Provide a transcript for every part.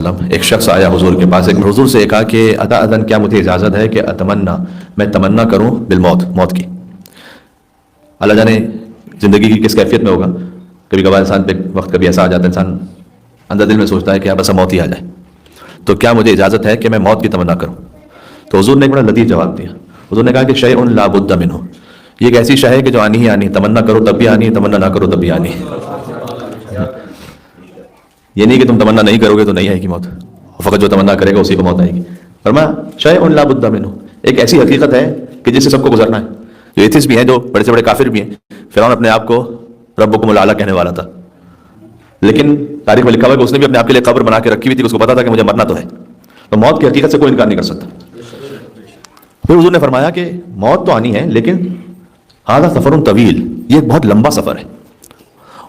ایک شخص آیا حضور کے پاس، ایک حضور سے کہا کہ اذن کیا مجھے اجازت ہے کہ اتمنا میں تمنا کروں بالموت، موت کی۔ اللہ جانے زندگی کی کس کیفیت میں ہوگا، کبھی کبھار انسان پہ وقت کبھی ایسا آ جاتا ہے انسان اندر دل میں سوچتا ہے کہ بس موت ہی آ جائے، تو کیا مجھے اجازت ہے کہ میں موت کی تمنا کروں؟ تو حضور نے ایک بڑا لطیف جواب دیا۔ حضور نے کہا کہ شیء لا بد منہ، یہ ایک ایسی شے ہے کہ جو آنی ہی آنی، تمنا کرو تب بھی آنی، تمنا نہ کرو تب بھی آنی۔ یہ نہیں کہ تم تمنا نہیں کرو گے تو نہیں آئے گی موت، فقط جو تمنا کرے گا اسی کو موت آئے گی۔ فرمایا شیء لا بد منہ، ایک ایسی حقیقت ہے کہ جس سے سب کو گزرنا ہے۔ جو ایتھسٹ بھی ہیں، جو بڑے سے بڑے کافر بھی ہیں، فرعون اپنے آپ کو ربکم الاعلی کہنے والا تھا، لیکن تاریخ میں لکھا ہوا ہے کہ اس نے بھی اپنے آپ کے لیے قبر بنا کے رکھی ہوئی تھی، اس کو پتا تھا کہ مجھے مرنا تو ہے، تو موت کی حقیقت سے کوئی انکار نہیں کر سکتا۔ پھر حضور نے فرمایا کہ موت تو آنی ہے، لیکن ھذا سفر طویل، یہ ایک بہت لمبا سفر ہے،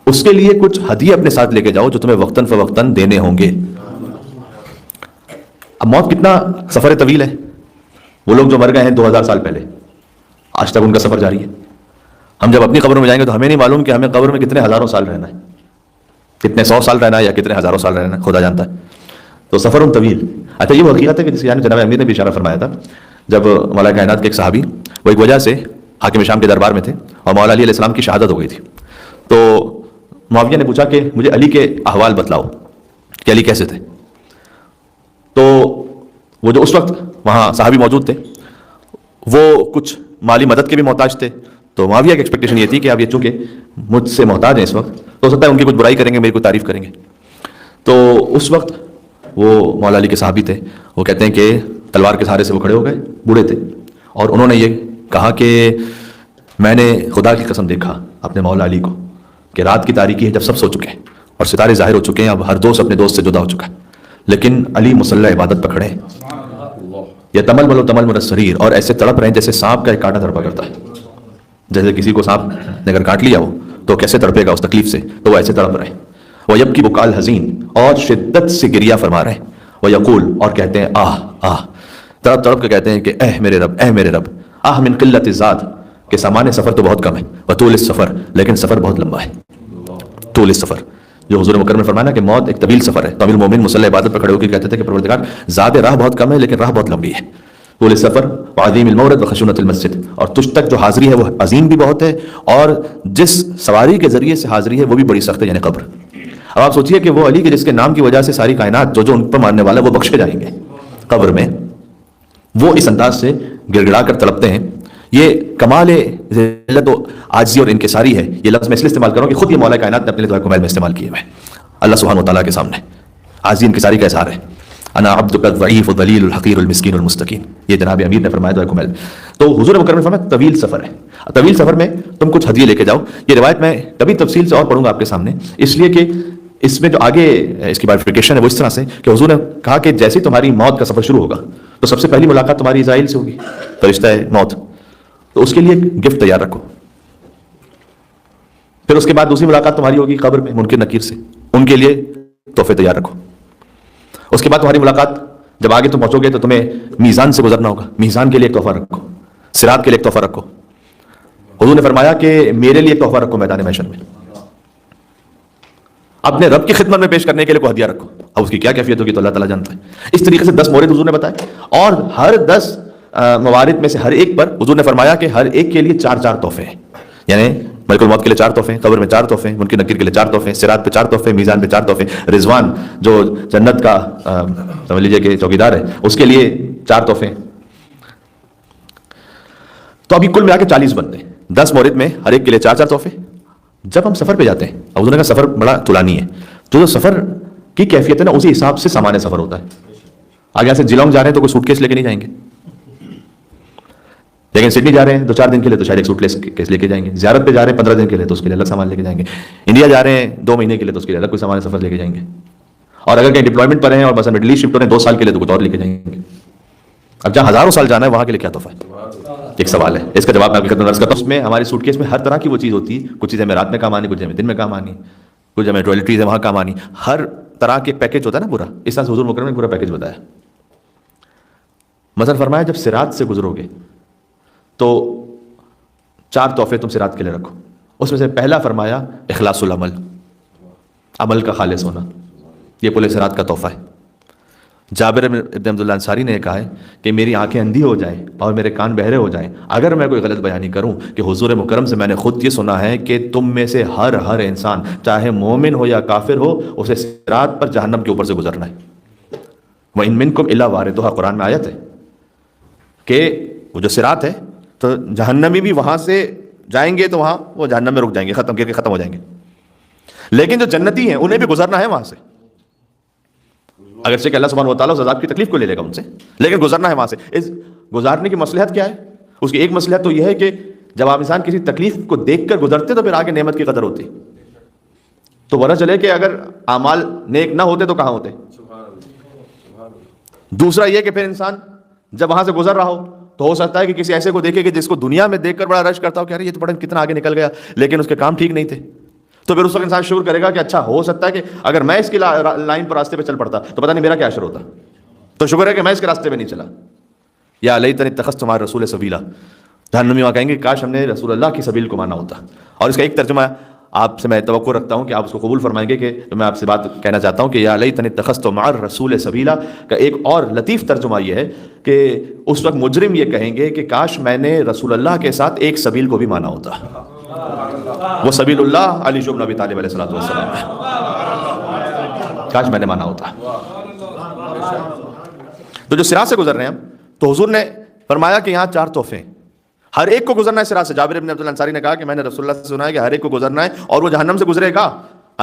اس کے لیے کچھ ہدیے اپنے ساتھ لے کے جاؤ جو تمہیں وقتاً فوقتاً دینے ہوں گے۔ اب موت کتنا سفر طویل ہے، وہ لوگ جو مر گئے ہیں 2000 سال پہلے، آج تک ان کا سفر جاری ہے۔ ہم جب اپنی قبر میں جائیں گے تو ہمیں نہیں معلوم کہ ہمیں قبر میں کتنے ہزاروں سال رہنا ہے، کتنے 100 سال رہنا ہے یا کتنے ہزاروں سال رہنا ہے، خدا جانتا ہے۔ تو سفر طویل۔ اچھا، یہ وہ حقیقت ہے کہ جس یعنی جناب امیر نے بھی اشارہ فرمایا تھا، جب مولا کائنات کے ایک صحابی وہ ایک وجہ سے حاکم شام کے دربار میں تھے اور مولا علی علیہ السلام کی شہادت ہو گئی تھی، تو معاویہ نے پوچھا کہ مجھے علی کے احوال بتلاؤ کہ علی کیسے تھے۔ تو وہ جو اس وقت وہاں صحابی موجود تھے وہ کچھ مالی مدد کے بھی محتاج تھے، تو معاویہ کی ایکسپیکٹیشن یہ تھی کہ اب یہ چونکہ مجھ سے محتاج ہیں اس وقت، تو ہو سکتا ہے ان کی کچھ برائی کریں گے، میری کوئی تعریف کریں گے۔ تو اس وقت وہ مولا علی کے صحابی تھے، وہ کہتے ہیں کہ تلوار کے سہارے سے وہ کھڑے ہو گئے، بوڑھے تھے، اور انہوں نے یہ کہا کہ میں نے خدا کی قسم دیکھا اپنے مولا علی کو کہ رات کی تاریکی ہے جب سب سو چکے ہیں اور ستارے ظاہر ہو چکے ہیں، اب ہر دوست اپنے دوست سے جدا ہو چکا ہے، لیکن علی مصلی عبادت پہ کھڑے ہیں، یہ تململ و تململ السریر، اور ایسے تڑپ رہے ہیں جیسے سانپ کا ایک کانٹا تڑپا کرتا ہے، جیسے کسی کو سانپ نے اگر کاٹ لیا ہو تو کیسے تڑپے گا اس تکلیف سے، تو وہ ایسے تڑپ رہے ہیں۔ وہ یبکی بکال حزین، اور شدت سے گریہ فرما رہے ہیں۔ وہ یقول، اور کہتے ہیں آہ آہ، تڑپ تڑپ کے کہتے ہیں کہ اے میرے رب، اے میرے رب، آہ من قلت الزاد، کہ سامان سفر تو بہت کم ہے، وطول السفر، لیکن سفر بہت لمبا ہے، طول السفر۔ جو حضور مکرم نے فرمایا نا کہ موت ایک طویل سفر ہے، تو امیر المومنین مصلی عبادت پر کھڑے ہو کے کہتے تھے کہ پروردگار زاد راہ بہت کم ہے لیکن راہ بہت لمبی ہے، طول السفر وعظیم المورد وخشونۃ المسجد، اور تجھ تک جو حاضری ہے وہ عظیم بھی بہت ہے، اور جس سواری کے ذریعے سے حاضری ہے وہ بھی بڑی سخت ہے، یعنی قبر۔ اب آپ سوچئے کہ وہ علی کے جس کے نام کی وجہ سے ساری کائنات جو جو ان پر ماننے والا ہے وہ بخشے جائیں گے قبر میں، وہ اس انداز سے گڑ گڑا کر تڑپتے ہیں۔ یہ کمال ذلت و عاجزی اور انکساری ہے۔ یہ لفظ میں اس لیے استعمال کروں کہ خود یہ مولا کائنات نے اپنے دعائے کمیل میں استعمال کیے ہوئے اللہ سبحانہ و تعالیٰ کے سامنے عاجزی انکساری کا اظہار ہے۔ انا عبدک الضعیف الذلیل الحقیر المسکین المستکین، یہ جناب امیر نے فرمایا دعائے کمیل۔ تو حضور مکرم نے فرمایا طویل سفر ہے، طویل سفر میں تم کچھ ہدیے لے کے جاؤ۔ یہ روایت میں کبھی تفصیل سے اور پڑھوں گا آپ کے سامنے، اس لیے کہ اس میں جو آگے اس کی بائفرکیشن ہے وہ اس طرح سے کہ حضور نے کہا کہ جیسے تمہاری موت کا سفر شروع ہوگا تو سب سے پہلی ملاقات تمہاری اسرائیل سے ہوگی، فرشتہ موت، تو اس کے لیے گفٹ تیار رکھو۔ پھر اس کے بعد دوسری ملاقات تمہاری ہوگی قبر میں منکر نکیر سے، ان کے لیے تحفے تیار رکھو۔ اس کے بعد تمہاری ملاقات جب آگے تم پہنچو گے تو تمہیں میزان سے گزرنا ہوگا، میزان کے لیے ایک تحفہ رکھو، صراط کے لیے ایک تحفہ رکھو۔ حضور نے فرمایا کہ میرے لیے ایک تحفہ رکھو میدان محشر میں، اپنے رب کی خدمت میں پیش کرنے کے لیے کوئی ہدیہ رکھو۔ اب اس کی کیا کیفیت ہوگی تو اللہ تعالیٰ جانتا ہے۔ اس طریقے سے 10 مورد حضور نے بتائے، اور ہر 10 موارد میں سے ہر ایک پر حضور نے فرمایا کہ ہر ایک کے لیے 4 تحفے ہیں، یعنی ملک الموت کے لیے 4 تحفے، قبر میں 4 تحفے، منکر نکیر کے لیے 4 تحفے، صراط پہ 4 تحفے، میزان پہ 4 تحفے، رضوان جو جنت کا سمجھ لیجیے کہ چوکیدار ہے اس کے لیے 4 تحفے۔ تو ابھی کل ملا کے 40 بنتے ہیں، 10 مورد میں ہر ایک کے لیے 4 تحفے۔ جب ہم سفر پہ جاتے ہیں، اب حضور نے کہا سفر بڑا طولانی ہے، جو سفر کی کیفیت ہے نا اسی حساب سے سامان سفر ہوتا ہے۔ آگے یہاں سے جلونگ جا رہے ہیں تو کوئی سوٹ کیس لے کے نہیں جائیں گے، لیکن سڈنی جا رہے ہیں 2-4 دن کے لیے تو شاید ایک سوٹ کیس لے کے جائیں گے، زیارت پہ جا رہے ہیں 15 دن کے لیے تو اس کے لیے الگ سامان لے کے جائیں گے، انڈیا جا رہے ہیں 2 مہینے کے لیے تو اس کے لیے الگ کوئی سامان سفر لے کے جائیں گے، اور اگر کہیں ڈپلائمنٹ پر ہیں اور بس مڈل ایسٹ شفٹ ہو رہے ہیں 2 سال کے لیے تو کچھ اور لے کے جائیں گے۔ اب جہاں ہزاروں سال جانا ہے وہاں کے لیے کیا تحفہ ہے؟ ایک سوال ہے، اس کا جواب میں آپ کی خدمت میں عرض کرتا ہوں۔ اس میں ہماری سوٹ کیس میں ہر طرح کی وہ چیز ہوتی ہے، کچھ چیزیں ہمیں رات میں کام آنی، کچھ چیزیں دن میں کام آنی، کچھ ہمیں ٹوائلٹریز ہے وہاں کام آنی، ہر طرح کے پیکج ہوتا ہے نا پورا۔ اس طرح سے حضور مکرم نے پورا پیکج بتایا۔ مثلا فرمایا جب صراط سے گزرو گے تو 4 تحفے تم صراط کے لیے رکھو۔ اس میں سے پہلا فرمایا اخلاص العمل، عمل کا خالص ہونا، یہ پورے صراط کا تحفہ ہے۔ جابر ابن عبداللہ انصاری نے کہا ہے کہ میری آنکھیں اندھی ہو جائیں اور میرے کان بہرے ہو جائیں اگر میں کوئی غلط بیانی کروں کہ حضور مکرم سے میں نے خود یہ سنا ہے کہ تم میں سے ہر انسان چاہے مومن ہو یا کافر ہو اسے صراط پر جہنم کے اوپر سے گزرنا ہے. وَإِن مِّنكُمْ إِلَّا وَارِدُهَا، قرآن میں آیت ہے کہ وہ جو صراط ہے تو جہنمی بھی وہاں سے جائیں گے تو وہاں وہ جہنم میں رک جائیں گے، ختم ہو جائیں گے. لیکن جو جنتی ہیں انہیں بھی گزرنا ہے وہاں سے، اگرچہ کہ اللہ سبحانہ و تعالیٰ اس عذاب کی تکلیف کو لے لے گا ان سے، لیکن گزرنا ہے وہاں سے. اس گزارنے کی مصلحت کیا ہے؟ اس کی ایک مصلحت تو یہ ہے کہ جب آپ انسان کسی تکلیف کو دیکھ کر گزرتے تو پھر آگے نعمت کی قدر ہوتی. تو پتہ چلے کہ اگر اعمال نیک نہ ہوتے تو کہاں ہوتے. دوسرا یہ کہ پھر انسان جب وہاں سے گزر رہا ہو تو ہو سکتا ہے کہ کسی ایسے کو دیکھے کہ جس کو دنیا میں دیکھ کر بڑا رش کرتا ہو کہ ارے یہ تو بڑا کتنا آگے نکل گیا، لیکن اس کے کام ٹھیک نہیں تھے. تو پھر اس وقت انسان شکر کرے گا کہ اچھا ہو سکتا ہے کہ اگر میں اس کی لائن پر راستے پہ چل پڑتا تو پتہ نہیں میرا کیا اشر ہوتا. تو شکر ہے کہ میں اس کے راستے پہ نہیں چلا. یا لیتنی اتخذت مع الرسول سبیلا، جہنمی وہاں کہیں گے کاش ہم نے رسول اللہ کی سبیل کو مانا ہوتا. اور اس کا ایک ترجمہ آپ سے میں توقع رکھتا ہوں کہ آپ اس کو قبول فرمائیں گے کہ میں آپ سے بات کہنا چاہتا ہوں کہ یا لیتنی اتخذت مع الرسول سبیلا کا ایک اور لطیف ترجمہ یہ ہے کہ اس وقت مجرم یہ کہیں گے کہ کاش میں نے رسول اللہ کے ساتھ ایک سبیل کو بھی مانا ہوتا. وہ سبیل اللہ علی بن ابی طالب علیہ السلام ہے، کاش میں نے مانا ہوتا. تو جو صراط سے گزر رہے ہیں تو حضور نے فرمایا کہ یہاں 4 تحفے ہیں، ہر ایک کو گزرنا ہے صراط سے. جابر بن عبداللہ انصاری نے کہا کہ میں نے رسول اللہ سے سنا ہے کہ ہر ایک کو گزرنا ہے اور وہ جہنم سے گزرے گا،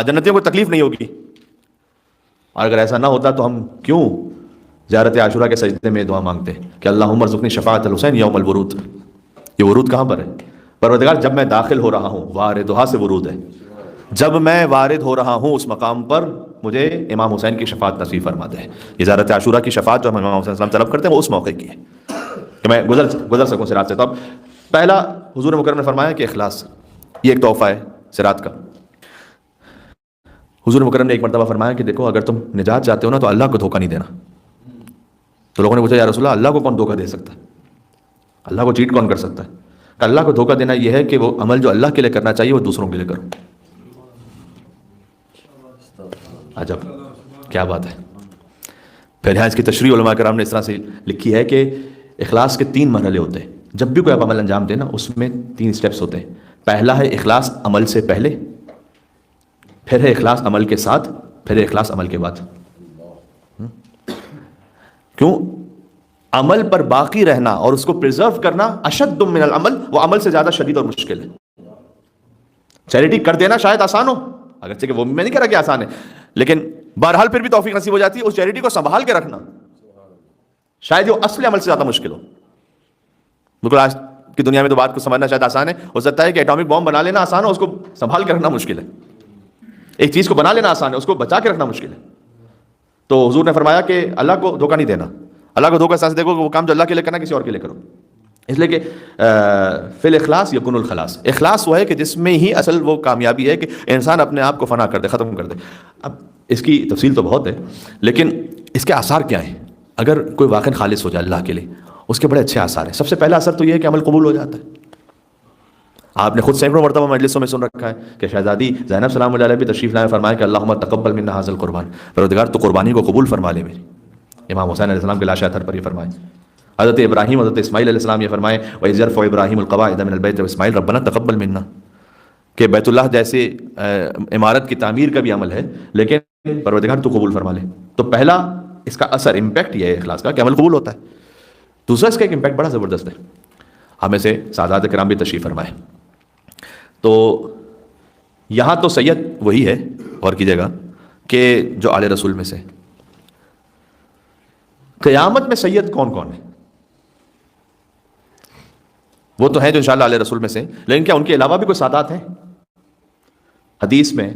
جنتیوں کو تکلیف نہیں ہوگی. اور اگر ایسا نہ ہوتا تو ہم کیوں زیارت عاشورہ کے سجدے میں دعا مانگتے کہ اللہم ارزقنی شفاعت الحسین یوم الورود. یہ ورود کہاں پر ہے؟ پروردگار جب میں داخل ہو رہا ہوں، واردھا سے ورود ہے، جب میں وارد ہو رہا ہوں اس مقام پر مجھے امام حسین کی شفاعت نصیب فرما دے. یہ زیارت عاشورہ کی شفاعت جو ہم امام حسین السلام طلب کرتے ہیں وہ اس موقع کی ہے کہ میں گزر سکوں صراط سے. تو اب پہلا حضور مکرم نے فرمایا کہ اخلاص، یہ ایک تحفہ ہے صراط کا. حضور مکرم نے ایک مرتبہ فرمایا کہ دیکھو اگر تم نجات چاہتے ہو نا تو اللہ کو دھوکہ نہیں دینا. تو لوگوں نے پوچھا یا رسول اللہ کو کون دھوکہ دے سکتا ہے، اللہ کو چیٹ کون کر سکتا ہے؟ کہ اللہ کو دھوکہ دینا یہ ہے کہ وہ عمل جو اللہ کے لیے کرنا چاہیے وہ دوسروں کے لیے کرو. عجب کیا بات ہے. پھر یہاں اس کی تشریح علماء کرام نے اس طرح سے لکھی ہے کہ اخلاص کے 3 مرحلے ہوتے ہیں. جب بھی کوئی آپ عمل انجام دینا اس میں 3 سٹیپس ہوتے ہیں. پہلا ہے اخلاص عمل سے پہلے، پھر ہے اخلاص عمل کے ساتھ، پھر ہے اخلاص عمل کے بعد. کیوں؟ عمل پر باقی رہنا اور اس کو پریزرو کرنا اشد من العمل، وہ عمل سے زیادہ شدید اور مشکل ہے. چیریٹی کر دینا شاید آسان ہو، اگرچہ کہ وہ میں نہیں کہہ رہا کہ آسان ہے، لیکن بہرحال پھر بھی توفیق نصیب ہو جاتی ہے. اس چیریٹی کو سنبھال کے رکھنا شاید وہ اصل عمل سے زیادہ مشکل ہو. بالکل آج کی دنیا میں تو بات کو سمجھنا شاید آسان ہے، ہو سکتا ہے کہ ایٹامک بم بنا لینا آسان ہو، اس کو سنبھال کے رکھنا مشکل ہے. ایک چیز کو بنا لینا آسان ہے، اس کو بچا کے رکھنا مشکل ہے. تو حضور نے فرمایا کہ اللہ کو دھوکہ نہیں دینا. اللہ کو دھوکہ سانس دیکھو کہ وہ کام جو اللہ کے لیے کرنا کسی اور کے لیے کرو. اس لیے کہ فی الاخلاص یکون الخلاص، اخلاص وہ ہے کہ جس میں ہی اصل وہ کامیابی ہے کہ انسان اپنے آپ کو فنا کر دے، ختم کر دے. اب اس کی تفصیل تو بہت ہے، لیکن اس کے آثار کیا ہیں اگر کوئی واقعی خالص ہو جائے اللہ کے لیے؟ اس کے بڑے اچھے آثار ہیں. سب سے پہلا اثر تو یہ ہے کہ عمل قبول ہو جاتا ہے. آپ نے خود سینکڑوں مرتبہ مجلسوں میں سن رکھا ہے کہ شہزادی زینب سلام اللہ علیہ بھی تشریف لائے، فرمایا کہ اللہم تقبل منا ھذا القربان، پروردگار تو قربانی کو قبول فرما لے میری. امام حسین علیہ السلام کے لاشا اتھر پر یہ فرمائے. حضرت ابراہیم، حضرت اسماعیل علیہ السلام یہ فرمائے وَإِذْ يَرْفَعُ إِبْرَاهِيمُ الْقَوَاعِدَ مِنَ الْبَيْتِ وَإِسْمَاعِيلُ رَبَّنَا تَقَبَّلْ مِنَّا، کہ بیت اللہ جیسے عمارت کی تعمیر کا بھی عمل ہے لیکن پروردگار تو قبول فرما لے. تو پہلا اس کا اثر امپیکٹ یہ ہے اخلاص کا کہ عمل قبول ہوتا ہے. دوسرا اس کا ایک امپیکٹ بڑا زبردست ہے. ہمیں سے سادات کرام بھی تشریف فرمائے. تو یہاں تو سید وہی ہے، غور کیجیے گا کہ جو آل رسول میں سے. قیامت میں سید کون کون ہے؟ وہ تو ہیں جو انشاءاللہ آل رسول میں سے، لیکن کیا ان کے علاوہ بھی کوئی سادات ہیں؟ حدیث میں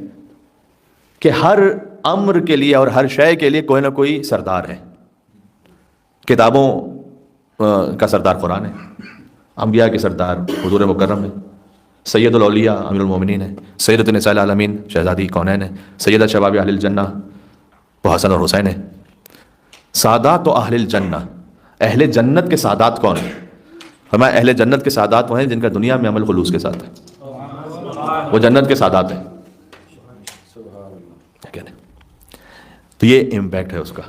کہ ہر امر کے لیے اور ہر شے کے لیے کوئی نہ کوئی سردار ہے. کتابوں کا سردار قرآن ہے، انبیاء کے سردار حضور مکرم ہے، سید الاولیاء امیر المومنین ہے، سیدۃ النساء العالمین شہزادی کونین ہے، سیدہ شباب اہل الجنہ وہ حسن اور حسین ہے. سادات و اہل الجنہ، اہل جنت کے سادات کون ہیں؟ فرمایا اہل جنت کے سادات وہ ہیں جن کا دنیا میں عمل خلوص کے ساتھ ہے، وہ جنت کے سادات ہیں. تو یہ امپیکٹ ہے اس کا.